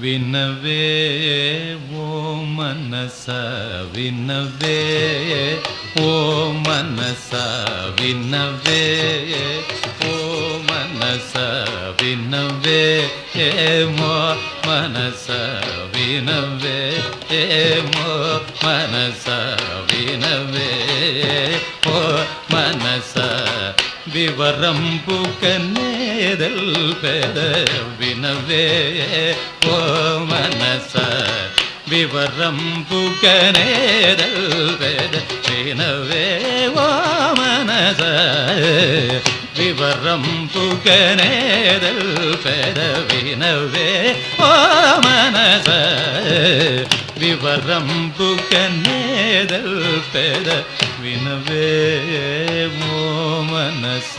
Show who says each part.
Speaker 1: వినవే ఓ మనస వినవే ఓ మనస వినవే ఓ మనస వినవే ఏమో మనస వినవే ఏమో మనస వినవే ఓ మనస వివరంపుకనేదల్ పెద వినవే ఓ మనస వివరంపుకనేదల్ పెద వినవే ఓ మనస వివరంపుకనేదల్ పెద వినవే ఓ మనస వివరంపుకనేదల్ పెద వినవే ఓ మనస